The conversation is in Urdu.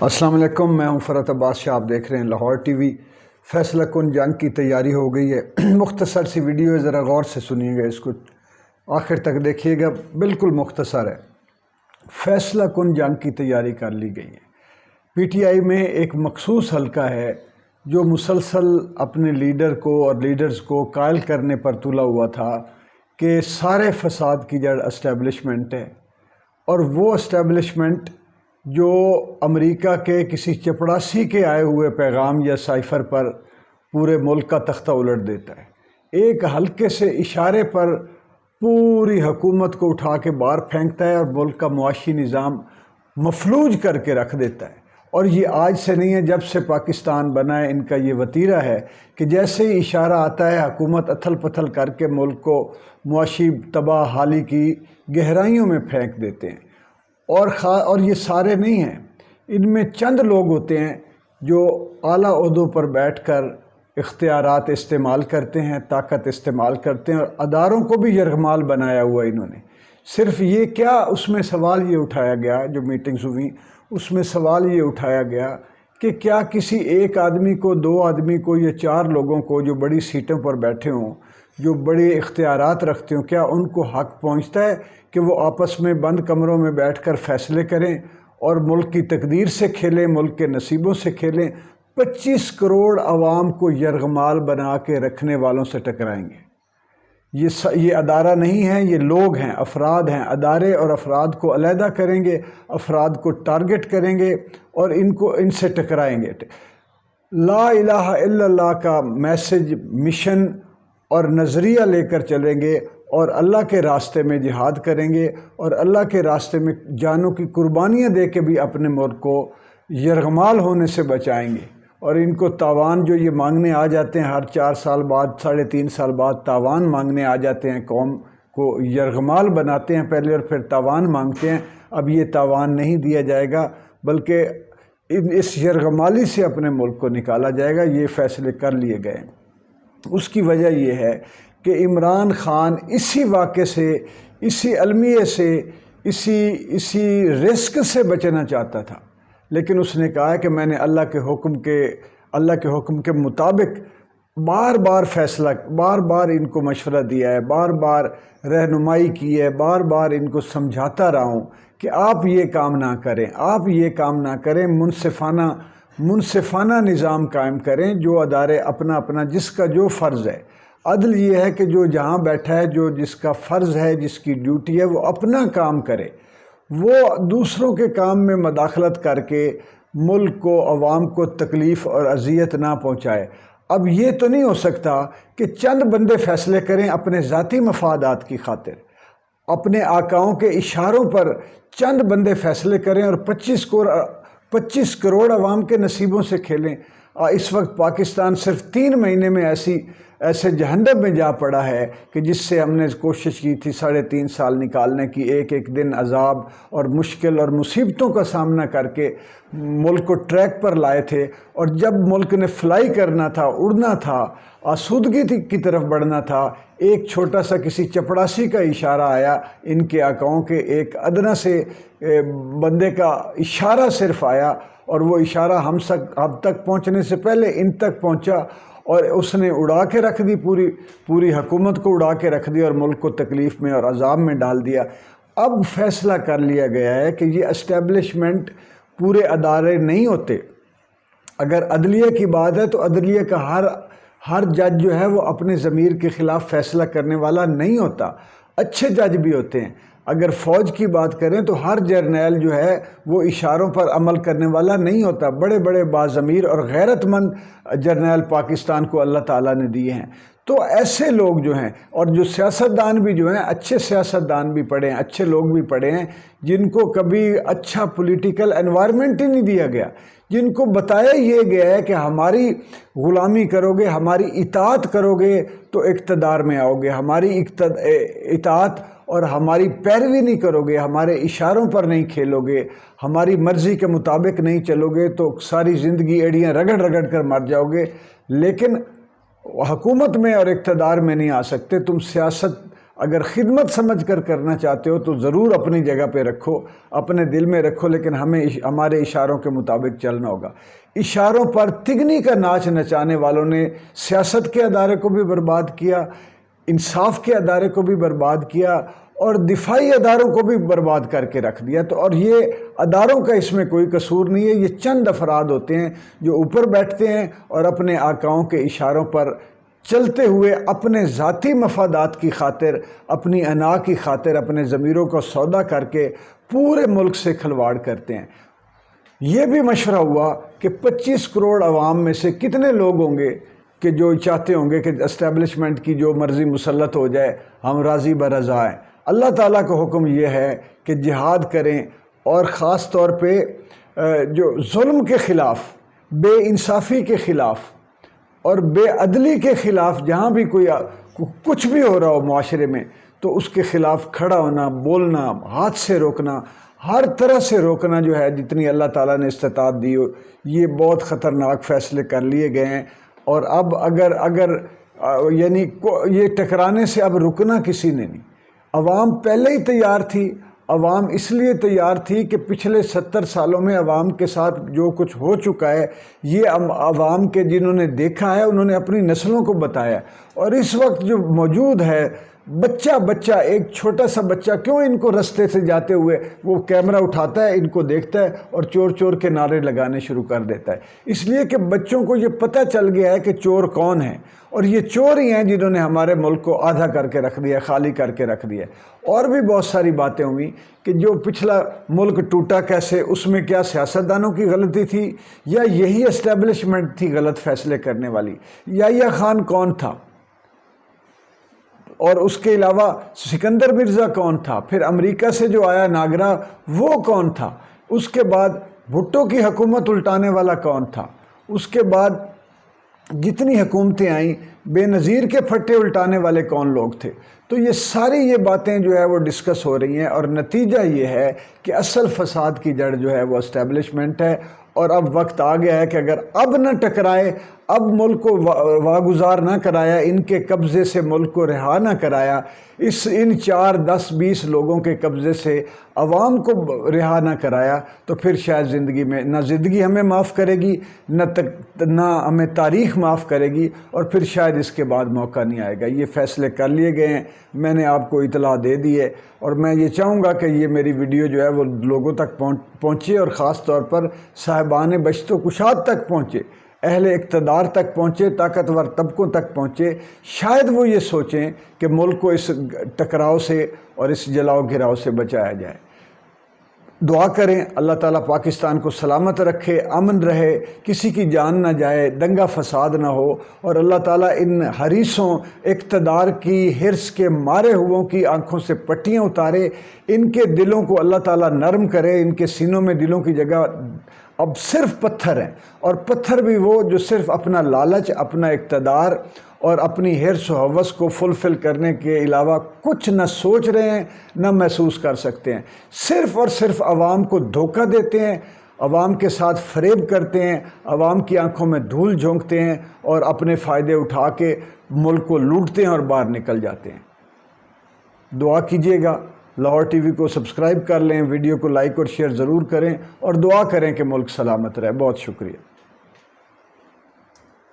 السلام علیکم، میں ہوں فرحت عباس شاہ، آپ دیکھ رہے ہیں لاہور ٹی وی۔ فیصلہ کن جنگ کی تیاری ہو گئی ہے۔ مختصر سی ویڈیو ہے، ذرا غور سے سنیے گا، اس کو آخر تک دیکھیے گا، بالکل مختصر ہے۔ فیصلہ کن جنگ کی تیاری کر لی گئی ہے۔ پی ٹی آئی میں ایک مخصوص حلقہ ہے جو مسلسل اپنے لیڈر کو اور لیڈرز کو قائل کرنے پر تلا ہوا تھا کہ سارے فساد کی جڑ اسٹیبلشمنٹ ہے، اور وہ اسٹیبلشمنٹ جو امریکہ کے کسی چپڑاسی کے آئے ہوئے پیغام یا سائفر پر پورے ملک کا تختہ الٹ دیتا ہے، ایک ہلکے سے اشارے پر پوری حکومت کو اٹھا کے باہر پھینکتا ہے اور ملک کا معاشی نظام مفلوج کر کے رکھ دیتا ہے۔ اور یہ آج سے نہیں ہے، جب سے پاکستان بنا ہے ان کا یہ وتیرہ ہے کہ جیسے ہی اشارہ آتا ہے حکومت اتھل پتھل کر کے ملک کو معاشی تباہ حالی کی گہرائیوں میں پھینک دیتے ہیں۔ اور یہ سارے نہیں ہیں، ان میں چند لوگ ہوتے ہیں جو اعلیٰ عہدوں پر بیٹھ کر اختیارات استعمال کرتے ہیں، طاقت استعمال کرتے ہیں، اور اداروں کو بھی یرغمال بنایا ہوا انہوں نے۔ صرف یہ کیا، اس میں سوال یہ اٹھایا گیا، جو میٹنگز ہوئیں اس میں سوال یہ اٹھایا گیا کہ کیا کسی ایک آدمی کو، دو آدمی کو یا چار لوگوں کو جو بڑی سیٹوں پر بیٹھے ہوں، جو بڑے اختیارات رکھتے ہوں، کیا ان کو حق پہنچتا ہے کہ وہ آپس میں بند کمروں میں بیٹھ کر فیصلے کریں اور ملک کی تقدیر سے کھیلیں، ملک کے نصیبوں سے کھیلیں؟ 25 کروڑ عوام کو یرغمال بنا کے رکھنے والوں سے ٹکرائیں گے؟ یہ ادارہ نہیں ہے، یہ لوگ ہیں، افراد ہیں۔ ادارے اور افراد کو علیحدہ کریں گے، افراد کو ٹارگٹ کریں گے اور ان سے ٹکرائیں گے۔ لا الہ الا اللہ کا میسج، مشن اور نظریہ لے کر چلیں گے اور اللہ کے راستے میں جہاد کریں گے، اور اللہ کے راستے میں جانوں کی قربانیاں دے کے بھی اپنے ملک کو یرغمال ہونے سے بچائیں گے۔ اور ان کو تاوان جو یہ مانگنے آ جاتے ہیں، ہر 4 سال بعد، 3.5 سال بعد تاوان مانگنے آ جاتے ہیں، قوم کو یرغمال بناتے ہیں پہلے اور پھر تاوان مانگتے ہیں۔ اب یہ تاوان نہیں دیا جائے گا، بلکہ اس یرغمالی سے اپنے ملک کو نکالا جائے گا۔ یہ فیصلے کر لیے گئے۔ اس کی وجہ یہ ہے کہ عمران خان اسی واقعے سے، اسی المیے سے، اسی رسک سے بچنا چاہتا تھا، لیکن اس نے کہا کہ میں نے اللہ کے حکم کے مطابق بار بار فیصلہ، بار بار ان کو مشورہ دیا ہے، بار بار رہنمائی کی ہے، بار بار ان کو سمجھاتا رہا ہوں کہ آپ یہ کام نہ کریں، آپ یہ کام نہ کریں، منصفانہ نظام قائم کریں، جو ادارے اپنا جس کا جو فرض ہے۔ عدل یہ ہے کہ جو جہاں بیٹھا ہے، جو جس کا فرض ہے، جس کی ڈیوٹی ہے، وہ اپنا کام کرے، وہ دوسروں کے کام میں مداخلت کر کے ملک کو، عوام کو تکلیف اور اذیت نہ پہنچائے۔ اب یہ تو نہیں ہو سکتا کہ چند بندے فیصلے کریں اپنے ذاتی مفادات کی خاطر، اپنے آقاؤں کے اشاروں پر چند بندے فیصلے کریں اور 25 کروڑ عوام کے نصیبوں سے کھیلیں۔ اس وقت پاکستان صرف 3 مہینے میں ایسے جہنم میں جا پڑا ہے کہ جس سے ہم نے کوشش کی تھی 3.5 سال نکالنے کی، ایک ایک دن عذاب اور مشکل اور مصیبتوں کا سامنا کر کے ملک کو ٹریک پر لائے تھے، اور جب ملک نے فلائی کرنا تھا، اڑنا تھا، آسودگی کی طرف بڑھنا تھا، ایک چھوٹا سا کسی چپڑاسی کا اشارہ آیا، ان کے آقاؤں کے ایک ادنا سے بندے کا اشارہ صرف آیا، اور وہ اشارہ ہم تک پہنچنے سے پہلے ان تک پہنچا، اور اس نے اڑا کے رکھ دی، پوری حکومت کو اڑا کے رکھ دی اور ملک کو تکلیف میں اور عذاب میں ڈال دیا۔ اب فیصلہ کر لیا گیا ہے کہ یہ اسٹیبلشمنٹ پورے ادارے نہیں ہوتے۔ اگر عدلیہ کی بات ہے تو عدلیہ کا ہر جج جو ہے وہ اپنے ضمیر کے خلاف فیصلہ کرنے والا نہیں ہوتا، اچھے جج بھی ہوتے ہیں۔ اگر فوج کی بات کریں تو ہر جرنیل جو ہے وہ اشاروں پر عمل کرنے والا نہیں ہوتا۔ بڑے بڑے باضمیر اور غیرت مند جرنیل پاکستان کو اللہ تعالیٰ نے دیے ہیں۔ تو ایسے لوگ جو ہیں، اور جو سیاستدان بھی جو ہیں، اچھے سیاستدان بھی پڑھے ہیں، اچھے لوگ بھی پڑھے ہیں، جن کو کبھی اچھا پولیٹیکل انوائرمنٹ ہی نہیں دیا گیا، جن کو بتایا یہ گیا ہے کہ ہماری غلامی کرو گے، ہماری اطاعت کرو گے تو اقتدار میں آؤ گے، ہماری اطاعت اور ہماری پیروی نہیں کرو گے، ہمارے اشاروں پر نہیں کھیلو گے، ہماری مرضی کے مطابق نہیں چلو گے تو ساری زندگی ایڑیاں رگڑ رگڑ کر مر جاؤ گے۔ لیکن حکومت میں اور اقتدار میں نہیں آ سکتے، تم سیاست اگر خدمت سمجھ کر کرنا چاہتے ہو تو ضرور اپنی جگہ پہ رکھو، اپنے دل میں رکھو، لیکن ہمیں ہمارے اشاروں کے مطابق چلنا ہوگا۔ اشاروں پر تگنی کا ناچ نچانے والوں نے سیاست کے ادارے کو بھی برباد کیا، انصاف کے ادارے کو بھی برباد کیا، اور دفاعی اداروں کو بھی برباد کر کے رکھ دیا۔ تو اور یہ اداروں کا اس میں کوئی قصور نہیں ہے، یہ چند افراد ہوتے ہیں جو اوپر بیٹھتے ہیں اور اپنے آقاؤں کے اشاروں پر چلتے ہوئے اپنے ذاتی مفادات کی خاطر، اپنی انا کی خاطر اپنے ضمیروں کو سودا کر کے پورے ملک سے کھلواڑ کرتے ہیں۔ یہ بھی مشورہ ہوا کہ 25 کروڑ عوام میں سے کتنے لوگ ہوں گے کہ جو چاہتے ہوں گے کہ اسٹیبلشمنٹ کی جو مرضی مسلط ہو جائے، ہم راضی برضا ہیں۔ اللہ تعالیٰ کا حکم یہ ہے کہ جہاد کریں، اور خاص طور پہ جو ظلم کے خلاف، بے انصافی کے خلاف اور بے عدلی کے خلاف جہاں بھی کوئی کچھ بھی ہو رہا ہو معاشرے میں، تو اس کے خلاف کھڑا ہونا، بولنا، ہاتھ سے روکنا، ہر طرح سے روکنا جو ہے، جتنی اللہ تعالیٰ نے استطاعت دی ہو۔ یہ بہت خطرناک فیصلے کر لیے گئے ہیں، اور اب اگر یعنی یہ ٹکرانے سے اب رکنا کسی نے نہیں۔ عوام پہلے ہی تیار تھی، عوام اس لیے تیار تھی کہ پچھلے 70 سالوں میں عوام کے ساتھ جو کچھ ہو چکا ہے، یہ عوام کے جنہوں نے دیکھا ہے انہوں نے اپنی نسلوں کو بتایا، اور اس وقت جو موجود ہے بچہ ایک چھوٹا سا بچہ کیوں ان کو رستے سے جاتے ہوئے وہ کیمرہ اٹھاتا ہے، ان کو دیکھتا ہے اور چور چور کے نعرے لگانے شروع کر دیتا ہے، اس لیے کہ بچوں کو یہ پتہ چل گیا ہے کہ چور کون ہے، اور یہ چور ہی ہیں جنہوں نے ہمارے ملک کو آدھا کر کے رکھ دیا، خالی کر کے رکھ دیا۔ اور بھی بہت ساری باتیں ہوئی کہ جو پچھلا ملک ٹوٹا کیسے، اس میں کیا سیاستدانوں کی غلطی تھی، یا یہی اسٹیبلشمنٹ تھی غلط فیصلے کرنے والی، یا خان کون تھا، اور اس کے علاوہ سکندر مرزا کون تھا، پھر امریکہ سے جو آیا ناگرا وہ کون تھا، اس کے بعد بھٹو کی حکومت الٹانے والا کون تھا، اس کے بعد جتنی حکومتیں آئیں بے نظیر کے پھٹے الٹانے والے کون لوگ تھے۔ تو یہ ساری یہ باتیں جو ہے وہ ڈسکس ہو رہی ہیں، اور نتیجہ یہ ہے کہ اصل فساد کی جڑ جو ہے وہ اسٹیبلشمنٹ ہے، اور اب وقت آ گیا ہے کہ اگر اب نہ ٹکرائے، اب ملک کو واگزار نہ کرایا، ان کے قبضے سے ملک کو رہا نہ کرایا، ان 4 10 20 لوگوں کے قبضے سے عوام کو رہا نہ کرایا، تو پھر شاید زندگی میں نہ زندگی ہمیں معاف کرے گی، نہ ہمیں تاریخ معاف کرے گی، اور پھر شاید اس کے بعد موقع نہیں آئے گا۔ یہ فیصلے کر لیے گئے ہیں، میں نے آپ کو اطلاع دے دی ہے، اور میں یہ چاہوں گا کہ یہ میری ویڈیو جو ہے وہ لوگوں تک پہنچے، اور خاص طور پر صاحبان بشت و کشاد تک پہنچے، اہل اقتدار تک پہنچے، طاقتور طبقوں تک پہنچے۔ شاید وہ یہ سوچیں کہ ملک کو اس ٹکراؤ سے اور اس جلاؤ گھراؤ سے بچایا جائے۔ دعا کریں اللہ تعالیٰ پاکستان کو سلامت رکھے، امن رہے، کسی کی جان نہ جائے، دنگا فساد نہ ہو، اور اللہ تعالیٰ ان حریصوں، اقتدار کی حرص کے مارے ہووں کی آنکھوں سے پٹیاں اتارے، ان کے دلوں کو اللہ تعالیٰ نرم کرے، ان کے سینوں میں دلوں کی جگہ اب صرف پتھر ہیں، اور پتھر بھی وہ جو صرف اپنا لالچ، اپنا اقتدار اور اپنی حرص و ہوس کو فلفل کرنے کے علاوہ کچھ نہ سوچ رہے ہیں، نہ محسوس کر سکتے ہیں، صرف اور صرف عوام کو دھوکہ دیتے ہیں، عوام کے ساتھ فریب کرتے ہیں، عوام کی آنکھوں میں دھول جھونکتے ہیں، اور اپنے فائدے اٹھا کے ملک کو لوٹتے ہیں اور باہر نکل جاتے ہیں۔ دعا کیجیے گا، لاہور ٹی وی کو سبسکرائب کر لیں، ویڈیو کو لائک اور شیئر ضرور کریں، اور دعا کریں کہ ملک سلامت رہے۔ بہت شکریہ۔